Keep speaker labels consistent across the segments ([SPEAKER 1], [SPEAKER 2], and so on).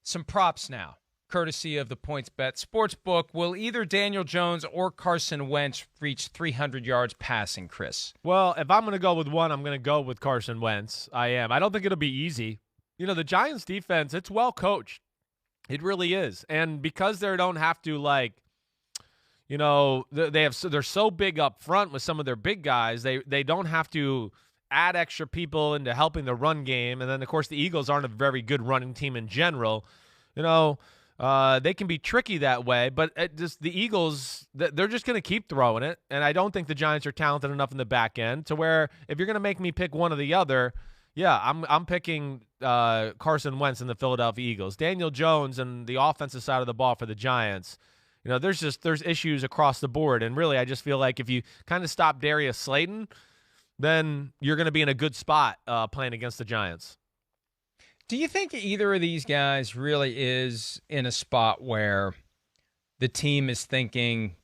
[SPEAKER 1] Some props now, courtesy of the PointsBet Sportsbook. Will either Daniel Jones or Carson Wentz reach 300 yards passing, Chris?
[SPEAKER 2] Well, if I'm going to go with one, I'm going to go with Carson Wentz. I am. I don't think it'll be easy. The Giants defense, it's well coached. It really is. And because they don't have to, they're so big up front with some of their big guys, they don't have to add extra people into helping the run game. And then, of course, the Eagles aren't a very good running team in general. They can be tricky that way, but the Eagles, they're just going to keep throwing it. And I don't think the Giants are talented enough in the back end to where if you're going to make me pick one or the other, yeah, I'm picking Carson Wentz and the Philadelphia Eagles. Daniel Jones and the offensive side of the ball for the Giants, there's issues across the board. And really, I just feel like if you kind of stop Darius Slayton, then you're going to be in a good spot playing against the Giants.
[SPEAKER 1] Do you think either of these guys really is in a spot where the team is thinking,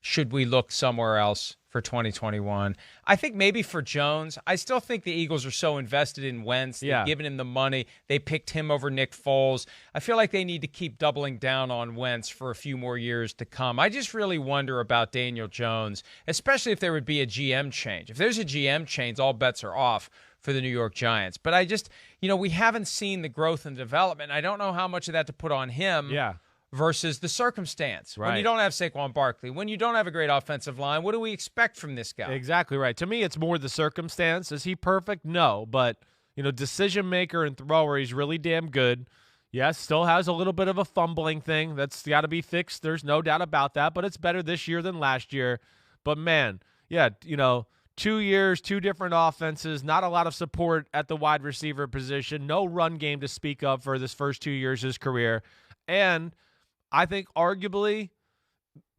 [SPEAKER 1] should we look somewhere else for 2021? I think maybe for Jones. I still think the Eagles are so invested in Wentz. They've given him the money. They picked him over Nick Foles. I feel like they need to keep doubling down on Wentz for a few more years to come. I just really wonder about Daniel Jones, especially if there would be a GM change. If there's a GM change, all bets are off for the New York Giants. But I just, we haven't seen the growth and development. I don't know how much of that to put on him versus the circumstance. Right. When you don't have Saquon Barkley, when you don't have a great offensive line, what do we expect from this guy?
[SPEAKER 2] Exactly right. To me, it's more the circumstance. Is he perfect? No. But, decision maker and thrower, he's really damn good. Yes, still has a little bit of a fumbling thing. That's got to be fixed. There's no doubt about that. But it's better this year than last year. But, man, 2 years, two different offenses, not a lot of support at the wide receiver position, no run game to speak of for this first 2 years of his career. And I think arguably,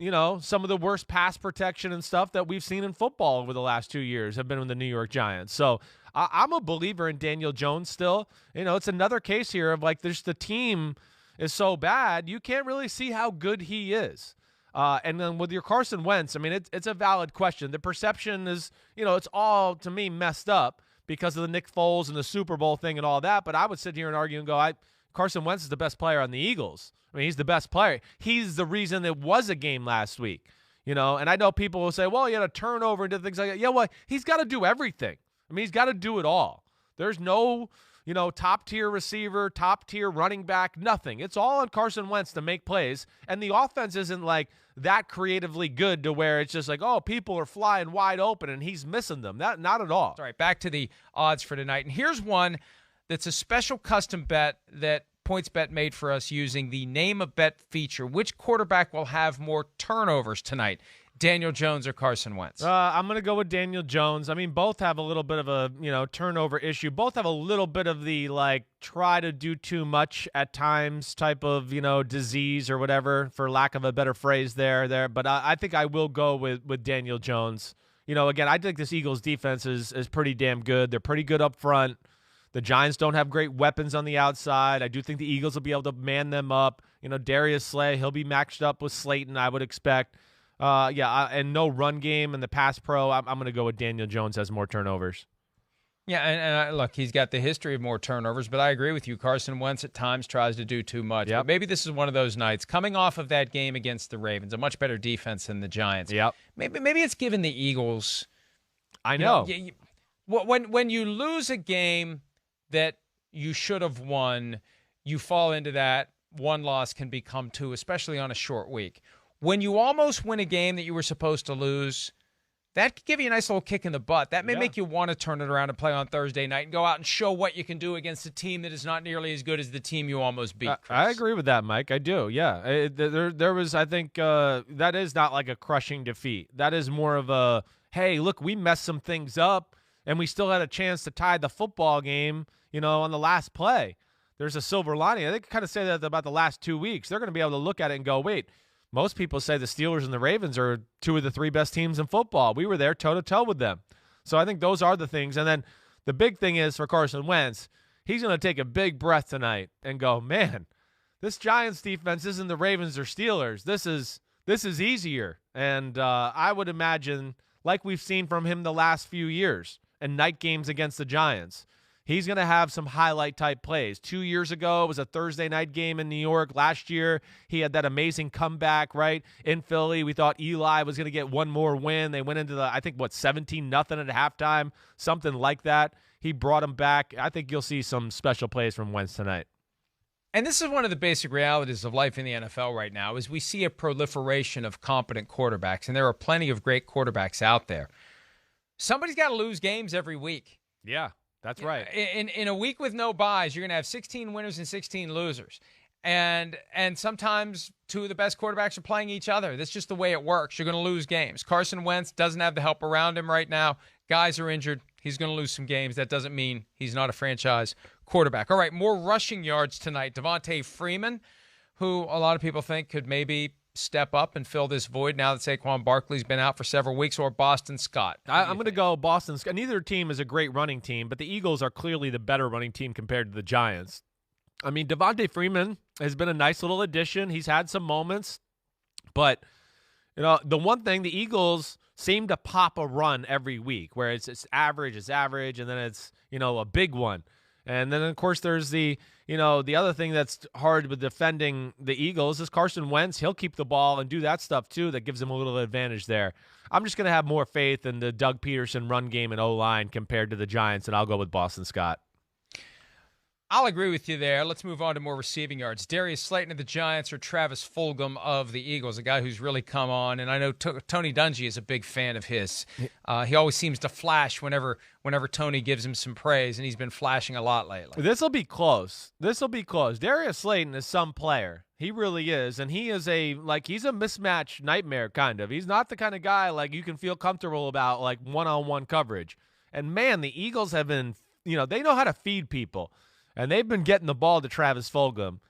[SPEAKER 2] some of the worst pass protection and stuff that we've seen in football over the last 2 years have been with the New York Giants. So I'm a believer in Daniel Jones still. It's another case here of the team is so bad, you can't really see how good he is. And then with your Carson Wentz, it's a valid question. The perception is, it's all, to me, messed up because of the Nick Foles and the Super Bowl thing and all that. But I would sit here and argue and go, Carson Wentz is the best player on the Eagles. He's the best player. He's the reason it was a game last week. And I know people will say, well, he had a turnover and did things like that. Yeah, well, he's got to do everything. He's got to do it all. There's no top-tier receiver, top-tier running back, nothing. It's all on Carson Wentz to make plays, and the offense isn't that creatively good to where it's just people are flying wide open, and he's missing them. Not at all.
[SPEAKER 1] All right, back to the odds for tonight. And here's one that's a special custom bet that PointsBet made for us using the Name a Bet feature. Which quarterback will have more turnovers tonight? Daniel Jones or Carson Wentz?
[SPEAKER 2] I'm going to go with Daniel Jones. Both have a little bit of a, turnover issue. Both have a little bit of the, try to do too much at times type of, disease or whatever, for lack of a better phrase there. But I think I will go with Daniel Jones. Again, I think this Eagles defense is pretty damn good. They're pretty good up front. The Giants don't have great weapons on the outside. I do think the Eagles will be able to man them up. Darius Slay, he'll be matched up with Slayton, I would expect. And no run game in the pass pro. I'm going to go with Daniel Jones has more turnovers.
[SPEAKER 1] Yeah, and look, he's got the history of more turnovers, but I agree with you. Carson Wentz at times tries to do too much.
[SPEAKER 2] Yep.
[SPEAKER 1] But maybe this is one of those nights. Coming off of that game against the Ravens, a much better defense than the Giants.
[SPEAKER 2] Yep.
[SPEAKER 1] Maybe it's given the Eagles.
[SPEAKER 2] I know.
[SPEAKER 1] When you lose a game that you should have won, you fall into that one loss can become two, especially on a short week. When you almost win a game that you were supposed to lose, that could give you a nice little kick in the butt. That may make you want to turn it around and play on Thursday night and go out and show what you can do against a team that is not nearly as good as the team you almost beat, Chris.
[SPEAKER 2] I agree with that, Mike. I do, yeah. There was, I think, that is not like a crushing defeat. That is more of a, hey, look, we messed some things up, and we still had a chance to tie the football game, on the last play. There's a silver lining. I think I kind of say that about the last 2 weeks. They're going to be able to look at it and go, wait, most people say the Steelers and the Ravens are two of the three best teams in football. We were there toe-to-toe with them. So I think those are the things. And then the big thing is for Carson Wentz, he's going to take a big breath tonight and go, man, this Giants defense isn't the Ravens or Steelers. This is easier. And I would imagine, like we've seen from him the last few years and night games against the Giants, he's going to have some highlight-type plays. 2 years ago, it was a Thursday night game in New York. Last year, he had that amazing comeback, right, in Philly. We thought Eli was going to get one more win. They went into the, I think, 17-0 at halftime, something like that. He brought him back. I think you'll see some special plays from Wentz tonight.
[SPEAKER 1] And this is one of the basic realities of life in the NFL right now, is we see a proliferation of competent quarterbacks, and there are plenty of great quarterbacks out there. Somebody's got to lose games every week.
[SPEAKER 2] Yeah, that's right.
[SPEAKER 1] In a week with no buys, you're going to have 16 winners and 16 losers. And sometimes two of the best quarterbacks are playing each other. That's just the way it works. You're going to lose games. Carson Wentz doesn't have the help around him right now. Guys are injured. He's going to lose some games. That doesn't mean he's not a franchise quarterback. All right, more rushing yards tonight. Devontae Freeman, who a lot of people think could maybe step up and fill this void now that Saquon Barkley's been out for several weeks, or Boston Scott.
[SPEAKER 2] I'm going to go Boston Scott. Neither team is a great running team, but the Eagles are clearly the better running team compared to the Giants. I mean, Devontae Freeman has been a nice little addition. He's had some moments, but the one thing, the Eagles seem to pop a run every week where it's average, and then it's, a big one. And then, of course, there's the other thing that's hard with defending the Eagles is Carson Wentz. He'll keep the ball and do that stuff, too, that gives him a little advantage there. I'm just going to have more faith in the Doug Peterson run game and O-line compared to the Giants, and I'll go with Boston Scott.
[SPEAKER 1] I'll agree with you there. Let's move on to more receiving yards. Darius Slayton of the Giants or Travis Fulgham of the Eagles, a guy who's really come on. And I know Tony Dungy is a big fan of his. He always seems to flash whenever Tony gives him some praise, and he's been flashing a lot lately.
[SPEAKER 2] This will be close. Darius Slayton is some player. He really is. And he is he's a mismatch nightmare kind of. He's not the kind of guy you can feel comfortable about one-on-one coverage. And, man, the Eagles have been, they know how to feed people. And they've been getting the ball to Travis Fulgham.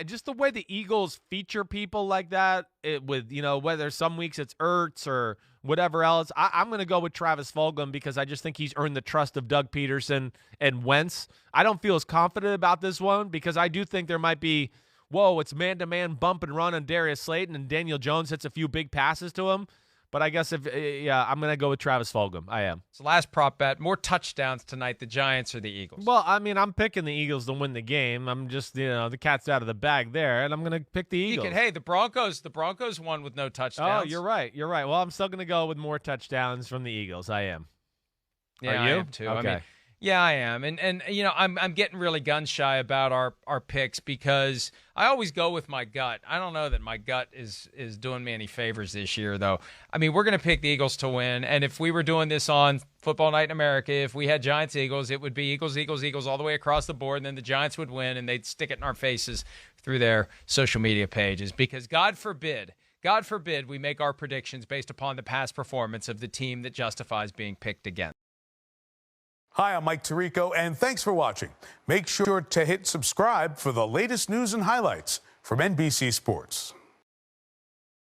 [SPEAKER 2] Just the way the Eagles feature people like that, with whether some weeks it's Ertz or whatever else, I'm going to go with Travis Fulgham because I just think he's earned the trust of Doug Peterson and Wentz. I don't feel as confident about this one because I do think there might be, it's man-to-man bump and run on Darius Slayton, and Daniel Jones hits a few big passes to him. But I guess I'm going to go with Travis Fulgham. I am.
[SPEAKER 1] So last prop bet, more touchdowns tonight, the Giants or the Eagles?
[SPEAKER 2] Well, I mean, I'm picking the Eagles to win the game. I'm just, the cat's out of the bag there, and I'm going to pick the Eagles.
[SPEAKER 1] The Broncos won with no touchdowns.
[SPEAKER 2] Oh, you're right. Well, I'm still going to go with more touchdowns from the Eagles. I am.
[SPEAKER 1] Yeah,
[SPEAKER 2] Are you?
[SPEAKER 1] I am too.
[SPEAKER 2] Okay.
[SPEAKER 1] Yeah, I am. And I'm getting really gun shy about our picks because I always go with my gut. I don't know that my gut is doing me any favors this year, though. I mean, we're going to pick the Eagles to win. And if we were doing this on Football Night in America, if we had Giants-Eagles, it would be Eagles all the way across the board, and then the Giants would win, and they'd stick it in our faces through their social media pages. Because God forbid we make our predictions based upon the past performance of the team that justifies being picked again.
[SPEAKER 3] Hi, I'm Mike Tirico, and thanks for watching. Make sure to hit subscribe for the latest news and highlights from NBC Sports.